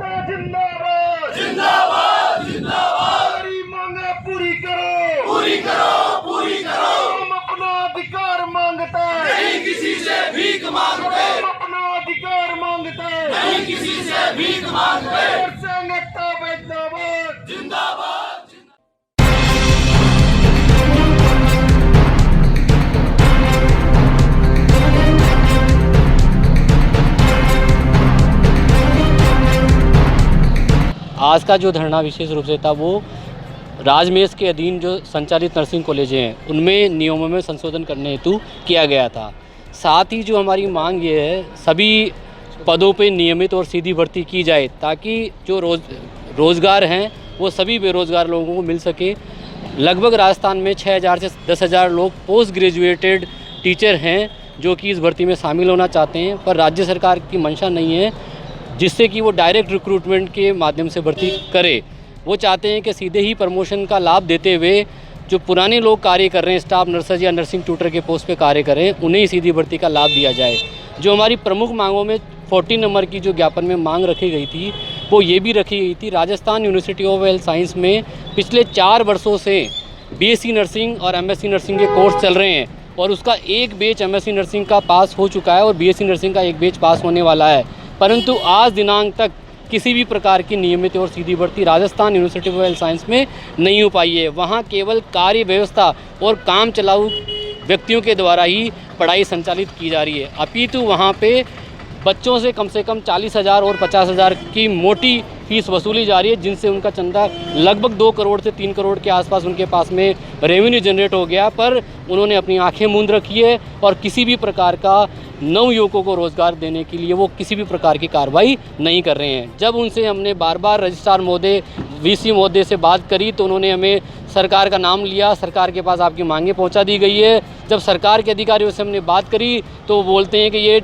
जनता जिंदाबाद जिंदाबाद जिंदाबाद। हमारी मांगे पूरी करो, पूरी करो, पूरी करो। हम अपना अधिकार मांगते हैं, नहीं किसी से भीख मांगते, हम अपना अधिकार मांगते हैं, नहीं किसी से भीख मांगते। संगठन जिंदाबाद जिंदाबाद। आज का जो धरना विशेष रूप से था वो राजमेष के अधीन जो संचालित नर्सिंग कॉलेजें हैं उनमें नियमों में संशोधन करने हेतु किया गया था। साथ ही जो हमारी मांग ये है सभी पदों पे नियमित और सीधी भर्ती की जाए ताकि जो रोज़गार हैं वो सभी बेरोज़गार लोगों को मिल सके। लगभग राजस्थान में 6,000 से 10,000 लोग पोस्ट ग्रेजुएटेड टीचर हैं जो कि इस भर्ती में शामिल होना चाहते हैं, पर राज्य सरकार की मंशा नहीं है जिससे कि वो डायरेक्ट रिक्रूटमेंट के माध्यम से भर्ती करे। वो चाहते हैं कि सीधे ही प्रमोशन का लाभ देते हुए जो पुराने लोग कार्य कर रहे हैं, स्टाफ नर्सेज या नर्सिंग ट्यूटर के पोस्ट पे कार्य कर रहे हैं, उन्हें ही सीधी भर्ती का लाभ दिया जाए। जो हमारी प्रमुख मांगों में 40 नंबर की जो ज्ञापन में मांग रखी गई थी वो ये भी रखी गई थी, Rajasthan university of health science में पिछले 4 वर्षों से BSc नर्सिंग और MSc नर्सिंग के कोर्स चल रहे हैं और उसका एक बैच MSc नर्सिंग का पास हो चुका है और BSc नर्सिंग का एक बैच पास होने वाला है, परंतु आज दिनांक तक किसी भी प्रकार की नियमित और सीधी भर्ती Rajasthan university of health science में नहीं हो पाई है। वहाँ केवल कार्य व्यवस्था और काम चलाऊ व्यक्तियों के द्वारा ही पढ़ाई संचालित की जा रही है, अपितु वहाँ पे बच्चों से कम 40,000 और 50,000 की मोटी फीस वसूली जा रही है, जिनसे उनका चंदा लगभग 2 करोड़ से 3 करोड़ के आसपास उनके पास में रेवेन्यू जनरेट हो गया। पर उन्होंने अपनी आंखें मूंद रखी है और किसी भी प्रकार का नव युवकों को रोज़गार देने के लिए वो किसी भी प्रकार की कार्रवाई नहीं कर रहे हैं। जब उनसे हमने बार बार रजिस्ट्रार महोदय VC महोदय से बात करी तो उन्होंने हमें सरकार का नाम लिया, सरकार के पास आपकी मांगें पहुंचा दी गई है। जब सरकार के अधिकारियों से हमने बात करी तो वो बोलते हैं कि ये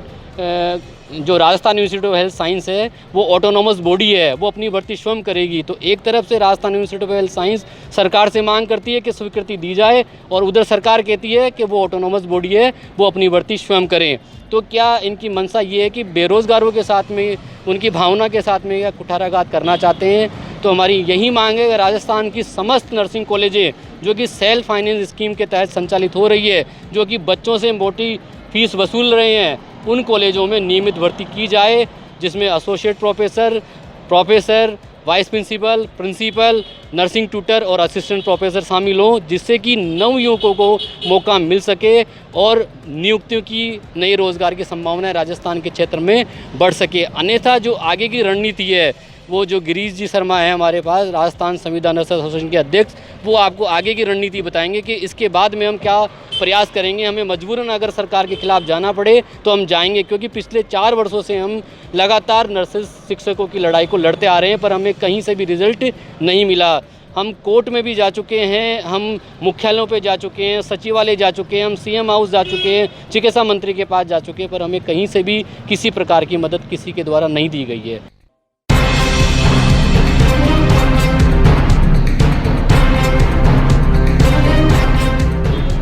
जो Rajasthan university of health science है वो ऑटोनोमस बॉडी है, वो अपनी भर्ती स्वयं करेगी। तो एक तरफ से Rajasthan university of health science सरकार से मांग करती है कि स्वीकृति दी जाए और उधर सरकार कहती है कि वो ऑटोनोमस बॉडी है, वो अपनी भर्ती स्वयं करें। तो क्या इनकी मंशा ये है कि बेरोज़गारों के साथ में, उनकी भावना के साथ में या कुठाराघात करना चाहते हैं? तो हमारी यही मांग है कि राजस्थान की समस्त नर्सिंग कॉलेजें जो कि सेल्फ फाइनेंस स्कीम के तहत संचालित हो रही है, जो कि बच्चों से मोटी फीस वसूल रहे हैं, उन कॉलेजों में नियमित भर्ती की जाए जिसमें associate professor, vice principal, nursing tutor और असिस्टेंट प्रोफेसर शामिल हों, जिससे कि नव युवकों को मौका मिल सके और नियुक्तियों की नए रोज़गार की संभावनाएं राजस्थान के क्षेत्र में बढ़ सके। अन्यथा जो आगे की रणनीति है वो जो गिरीश जी शर्मा है हमारे पास, राजस्थान संविदा नर्सेज एसोसिएशन के अध्यक्ष, वो आपको आगे की रणनीति बताएंगे कि इसके बाद में हम क्या प्रयास करेंगे। हमें मजबूरन अगर सरकार के खिलाफ जाना पड़े तो हम जाएंगे, क्योंकि पिछले 4 वर्षों से हम लगातार नर्सेज शिक्षकों की लड़ाई को लड़ते आ रहे हैं पर हमें कहीं से भी रिजल्ट नहीं मिला। हम कोर्ट में भी जा चुके हैं, हम मुख्यालयों पे जा चुके हैं, सचिवालय जा चुके हैं, हम CM हाउस जा चुके हैं, चिकित्सा मंत्री के पास जा चुके हैं, पर हमें कहीं से भी किसी प्रकार की मदद किसी के द्वारा नहीं दी गई है।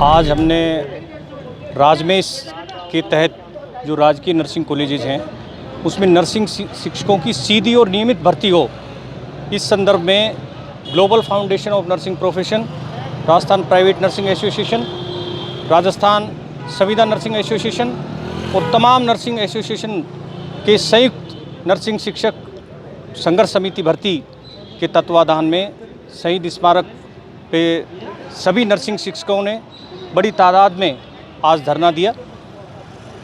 आज हमने राजमेष के तहत जो राजकीय नर्सिंग कॉलेजेस हैं उसमें नर्सिंग शिक्षकों की सीधी और नियमित भर्ती हो, इस संदर्भ में global foundation of nursing profession, Rajasthan private nursing association, Rajasthan संविदा नर्सिंग एसोसिएशन और तमाम नर्सिंग एसोसिएशन के संयुक्त नर्सिंग शिक्षक संघर्ष समिति भर्ती के तत्वाधान में शहीद स्मारक पे सभी नर्सिंग शिक्षकों ने बड़ी तादाद में आज धरना दिया।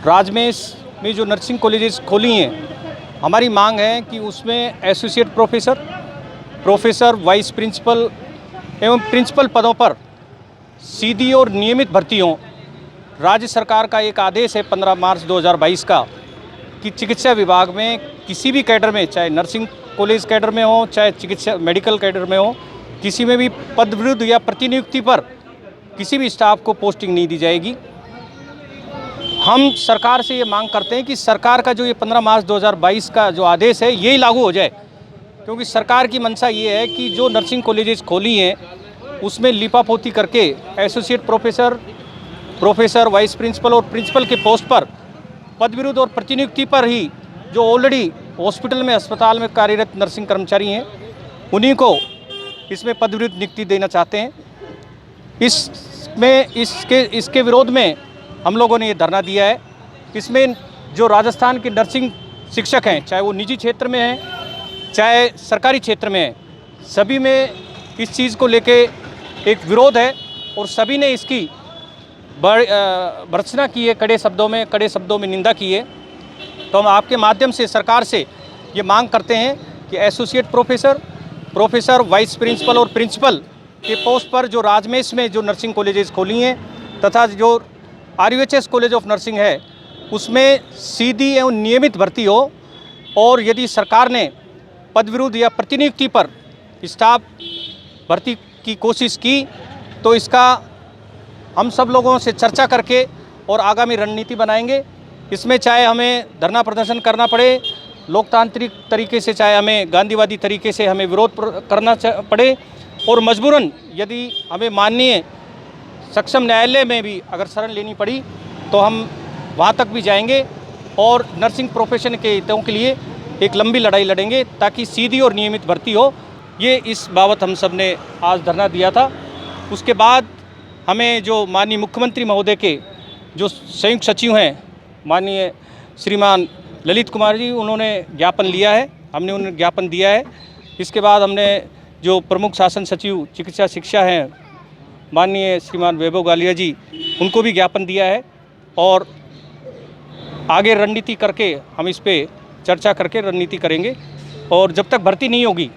राजमेष में जो नर्सिंग कॉलेजेस खोली हैं, हमारी मांग है कि उसमें एसोसिएट प्रोफेसर, वाइस प्रिंसिपल एवं प्रिंसिपल पदों पर सीधी और नियमित भर्ती हों। राज्य सरकार का एक आदेश है 15 मार्च 2022 का कि चिकित्सा विभाग में किसी भी कैडर में, चाहे नर्सिंग कॉलेज कैडर में हो, चाहे चिकित्सा मेडिकल कैडर में हो, किसी में भी पदवृत्ति या प्रतिनियुक्ति पर किसी भी स्टाफ को पोस्टिंग नहीं दी जाएगी। हम सरकार से ये मांग करते हैं कि सरकार का जो ये 15 मार्च 2022 का जो आदेश है यही लागू हो जाए, क्योंकि सरकार की मंशा ये है कि जो नर्सिंग कॉलेजेस खोली हैं उसमें लिपापोती करके एसोसिएट प्रोफेसर, वाइस प्रिंसिपल और प्रिंसिपल के पोस्ट पर पदविरुद्ध और प्रतिनियुक्ति पर ही जो ऑलरेडी हॉस्पिटल में, अस्पताल में कार्यरत नर्सिंग कर्मचारी हैं, उन्हीं को इसमें पदव्युत नियुक्ति देना चाहते हैं। इसके विरोध में हम लोगों ने ये धरना दिया है। इसमें जो राजस्थान के नर्सिंग शिक्षक हैं, चाहे वो निजी क्षेत्र में हैं चाहे सरकारी क्षेत्र में हैं, सभी में इस चीज़ को लेके एक विरोध है और सभी ने इसकी भर्त्सना की है, कड़े शब्दों में निंदा की है। तो हम आपके माध्यम से सरकार से ये मांग करते हैं कि एसोसिएट प्रोफेसर, वाइस प्रिंसिपल और प्रिंसिपल के पोस्ट पर जो राजमेश में जो नर्सिंग कॉलेजेस खोली हैं तथा जो RUHS कॉलेज ऑफ नर्सिंग है उसमें सीधी एवं नियमित भर्ती हो, और यदि सरकार ने पदविरुद्ध या प्रतिनियुक्ति पर स्टाफ भर्ती की कोशिश की तो इसका हम सब लोगों से चर्चा करके और आगामी रणनीति बनाएंगे। इसमें चाहे हमें धरना प्रदर्शन करना पड़े, लोकतांत्रिक तरीके से, चाहे हमें गांधीवादी तरीके से हमें विरोध करना पड़े, और मजबूरन यदि हमें माननीय सक्षम न्यायालय में भी अगर शरण लेनी पड़ी तो हम वहाँ तक भी जाएंगे और नर्सिंग प्रोफेशन के हितों के लिए एक लंबी लड़ाई लड़ेंगे ताकि सीधी और नियमित भर्ती हो। ये इस बाबत हम सब ने आज धरना दिया था। उसके बाद हमें जो माननीय मुख्यमंत्री महोदय के जो संयुक्त सचिव हैं माननीय श्रीमान ललित कुमार जी, उन्होंने ज्ञापन लिया है, हमने उन्हें ज्ञापन दिया है। इसके बाद हमने जो प्रमुख शासन सचिव चिकित्सा शिक्षा हैं माननीय श्रीमान वैभव गालिया जी, उनको भी ज्ञापन दिया है, और आगे रणनीति करके हम इस पे चर्चा करके रणनीति करेंगे, और जब तक भर्ती नहीं होगी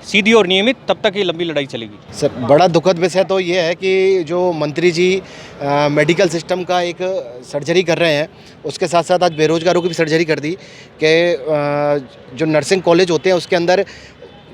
सीधी और नियमित तब तक ये लंबी लड़ाई चलेगी। सर, बड़ा दुखद विषय तो ये है कि जो मंत्री जी मेडिकल सिस्टम का एक सर्जरी कर रहे हैं, उसके साथ साथ आज बेरोजगारों की भी सर्जरी कर दी कि जो नर्सिंग कॉलेज होते हैं उसके अंदर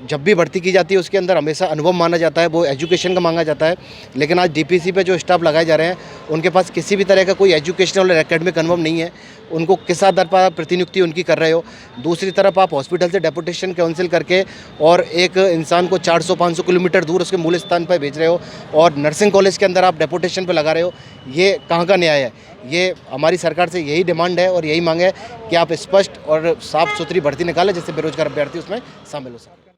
जब भी भर्ती की जाती है उसके अंदर हमेशा अनुभव माना जाता है, वो एजुकेशन का मांगा जाता है। लेकिन आज DPC पे जो स्टाफ लगाए जा रहे हैं उनके पास किसी भी तरह का कोई एजुकेशनल और एकेडमिक अनुभव नहीं है। उनको किस आधार पर आप प्रतिनियुक्ति उनकी कर रहे हो? दूसरी तरफ आप हॉस्पिटल से डेपुटेशन काउंसिल करके और एक इंसान को 400-500 किलोमीटर दूर उसके मूल स्थान पर भेज रहे हो, और नर्सिंग कॉलेज के अंदर आप डेपुटेशन पर लगा रहे हो। ये कहाँ का न्याय है? ये हमारी सरकार से यही डिमांड है और यही मांग है कि आप स्पष्ट और साफ़ सुथरी भर्ती निकालें जिससे बेरोजगार अभ्यर्थी उसमें शामिल हो सकें।